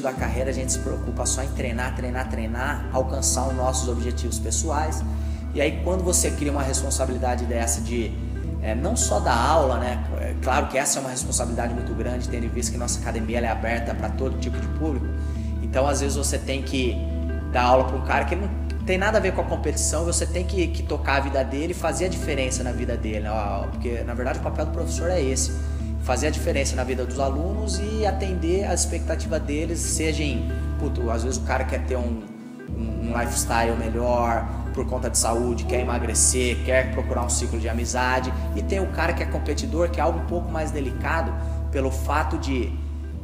da carreira a gente se preocupa só em treinar, treinar, treinar, alcançar os nossos objetivos pessoais. E aí quando você cria uma responsabilidade dessa de não só da aula, né? Claro que essa é uma responsabilidade muito grande, tendo em vista que nossa academia ela é aberta para todo tipo de público. Então às vezes você tem que dar aula para um cara que não tem nada a ver com a competição, você tem que tocar a vida dele e fazer a diferença na vida dele, né? Porque na verdade o papel do professor é esse, fazer a diferença na vida dos alunos e atender as expectativas deles, seja em, às vezes o cara quer ter um lifestyle melhor por conta de saúde, quer emagrecer, quer procurar um ciclo de amizade, e tem o cara que é competidor, que é algo um pouco mais delicado pelo fato de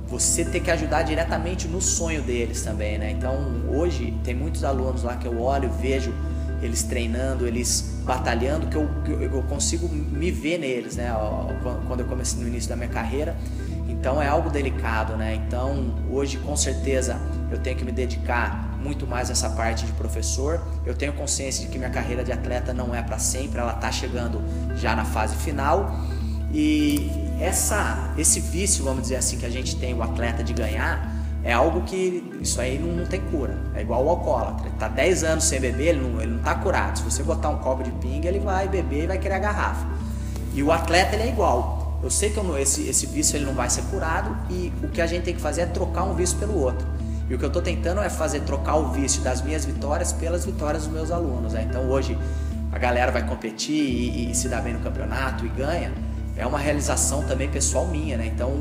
você ter que ajudar diretamente no sonho deles também, né? Então hoje tem muitos alunos lá que eu olho e vejo eles treinando, eles batalhando, que eu consigo me ver neles, né? Quando eu comecei no início da minha carreira. Então é algo delicado, né? Então hoje com certeza eu tenho que me dedicar muito mais a essa parte de professor. Eu tenho consciência de que minha carreira de atleta não é para sempre, ela está chegando já na fase final. E esse vício, vamos dizer assim, que a gente tem, o atleta, de ganhar, é algo que isso aí não tem cura. É igual o alcoólatra, ele está 10 anos sem beber, ele não está curado. Se você botar um copo de pinga, ele vai beber e vai querer a garrafa. E o atleta ele é igual. Eu sei que esse vício ele não vai ser curado, e o que a gente tem que fazer é trocar um vício pelo outro. E o que eu estou tentando é trocar o vício das minhas vitórias pelas vitórias dos meus alunos, né? Então hoje a galera vai competir e se dá bem no campeonato e ganha. É uma realização também pessoal minha, né? Então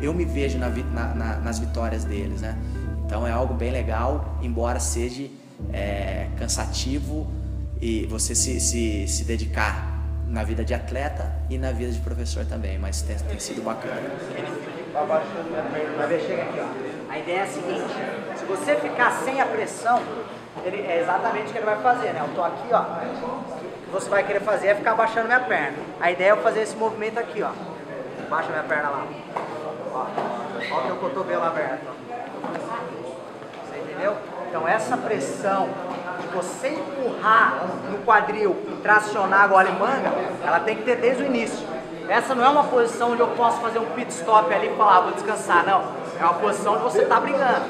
eu me vejo nas vitórias deles, né? Então é algo bem legal, embora seja cansativo, e você se dedicar na vida de atleta e na vida de professor também, mas tem sido bacana. Vai ver, chega aqui, ó. A ideia é a seguinte: se você ficar sem a pressão, é exatamente o que ele vai fazer, né? Eu tô aqui, ó. O que você vai querer fazer é ficar abaixando minha perna. A ideia é eu fazer esse movimento aqui, ó. Baixa minha perna lá. Ó o teu cotovelo aberto, ó. Você entendeu? Então essa pressão de você empurrar no quadril e tracionar a gola e manga, ela tem que ter desde o início. Essa não é uma posição onde eu posso fazer um pit stop ali e falar, vou descansar, não. É uma posição onde você está brigando.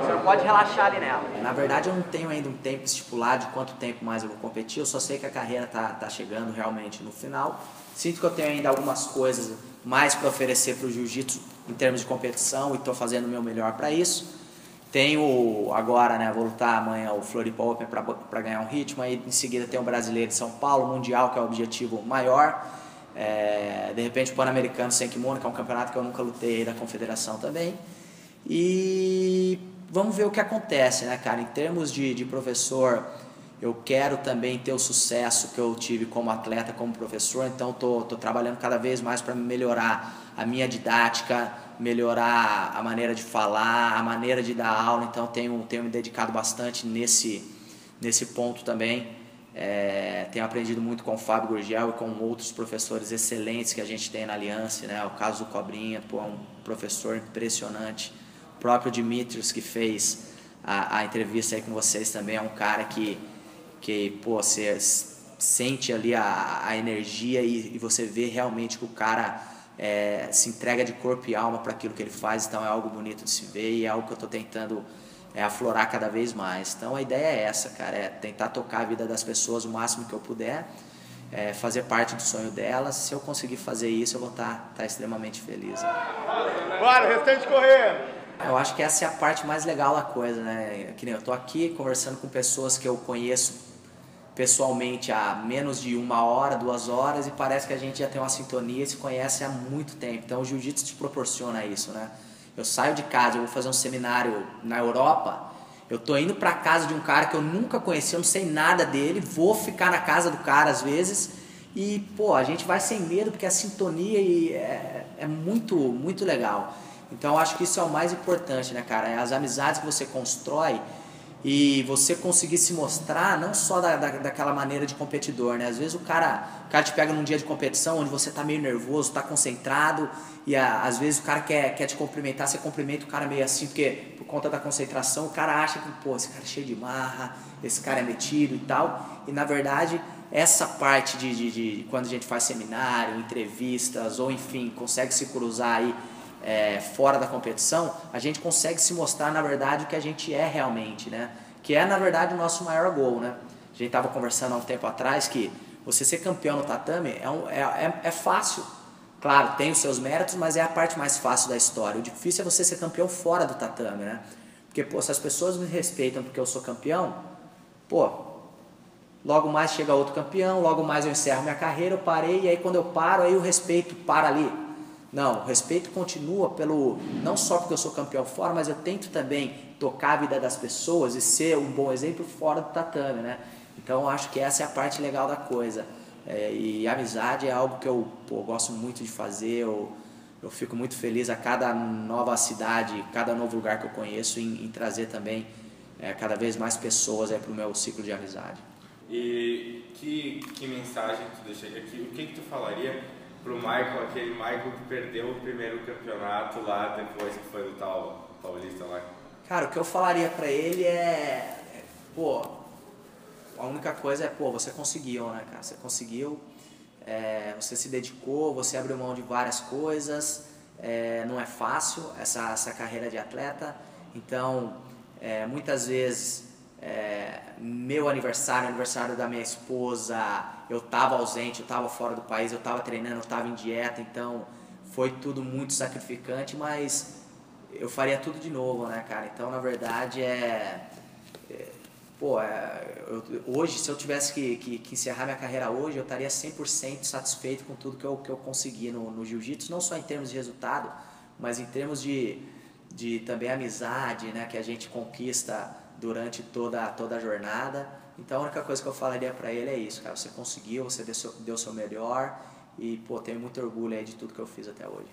Você não pode relaxar ali nela. Na verdade eu não tenho ainda um tempo estipulado de quanto tempo mais eu vou competir, eu só sei que a carreira tá chegando realmente no final. Sinto que eu tenho ainda algumas coisas mais para oferecer para o jiu-jitsu em termos de competição e estou fazendo o meu melhor para isso. Tenho agora, né, vou lutar amanhã o Floripa Open para ganhar um ritmo, aí em seguida tem o Brasileiro de São Paulo, o Mundial, que é o objetivo maior. De repente o Pan-Americano sem kimono, que é um campeonato que eu nunca lutei, da confederação também. E vamos ver o que acontece, né, cara? Em termos de professor, eu quero também ter o sucesso que eu tive como atleta, como professor. Então tô trabalhando cada vez mais para melhorar a minha didática, melhorar a maneira de falar, a maneira de dar aula. Então tenho me dedicado bastante nesse ponto também. Tenho aprendido muito com o Fábio Gurgel e com outros professores excelentes que a gente tem na Aliança, né? O caso do Cobrinha, é um professor impressionante. O próprio Dimitrios, que fez a entrevista aí com vocês, também é um cara que você sente ali a energia e você vê realmente que o cara se entrega de corpo e alma para aquilo que ele faz. Então é algo bonito de se ver e é algo que eu estou tentando aflorar cada vez mais. Então a ideia é essa, cara, é tentar tocar a vida das pessoas o máximo que eu puder, fazer parte do sonho delas. Se eu conseguir fazer isso, eu vou estar extremamente feliz. Bora, restante correr! Eu acho que essa é a parte mais legal da coisa, né? Que nem eu tô aqui conversando com pessoas que eu conheço pessoalmente há menos de 1 hora, 2 horas, e parece que a gente já tem uma sintonia e se conhece há muito tempo. Então o jiu-jitsu te proporciona isso, né? Eu saio de casa, eu vou fazer um seminário na Europa, eu tô indo pra casa de um cara que eu nunca conheci, eu não sei nada dele, vou ficar na casa do cara às vezes e, a gente vai sem medo porque a sintonia é muito, muito legal. Então eu acho que isso é o mais importante, né, cara? É as amizades que você constrói e você conseguir se mostrar não só daquela maneira de competidor, né? Às vezes o cara te pega num dia de competição onde você tá meio nervoso, tá concentrado, e às vezes o cara quer te cumprimentar, você cumprimenta o cara meio assim, porque por conta da concentração o cara acha que, esse cara é cheio de marra, esse cara é metido e tal, e na verdade essa parte de quando a gente faz seminário, entrevistas, ou enfim, consegue se cruzar aí fora da competição, a gente consegue se mostrar, na verdade, o que a gente é realmente, né? Que é, na verdade, o nosso maior gol, né? A gente estava conversando há um tempo atrás que você ser campeão no tatame é fácil. Claro, tem os seus méritos, mas é a parte mais fácil da história. O difícil é você ser campeão fora do tatame, né? Porque, pô, se as pessoas me respeitam porque eu sou campeão, pô, logo mais chega outro campeão, logo mais eu encerro minha carreira, eu parei, e aí quando eu paro, aí o respeito para ali. Não, o respeito continua não só porque eu sou campeão fora, mas eu tento também tocar a vida das pessoas e ser um bom exemplo fora do tatame, né? Então eu acho que essa é a parte legal da coisa. E amizade é algo que eu gosto muito de fazer, eu fico muito feliz a cada nova cidade, cada novo lugar que eu conheço em trazer também cada vez mais pessoas para o meu ciclo de amizade. E que mensagem tu deixaria aqui? O que tu falaria pro Michael, aquele Michael que perdeu o primeiro campeonato lá depois que foi do tal paulista lá? Cara, o que eu falaria pra ele a única coisa você conseguiu, né, cara? Você conseguiu, você se dedicou, você abriu mão de várias coisas, não é fácil essa carreira de atleta, então muitas vezes meu aniversário da minha esposa, eu estava ausente, eu estava fora do país, eu estava treinando, eu estava em dieta, então foi tudo muito sacrificante, mas eu faria tudo de novo, né, cara? Então, na verdade, hoje, se eu tivesse que encerrar minha carreira hoje, eu estaria 100% satisfeito com tudo que eu consegui no jiu-jitsu, não só em termos de resultado, mas em termos de também amizade, né, que a gente conquista durante toda a jornada. Então a única coisa que eu falaria para ele é isso, cara, você conseguiu, você deu o seu melhor e tenho muito orgulho aí de tudo que eu fiz até hoje.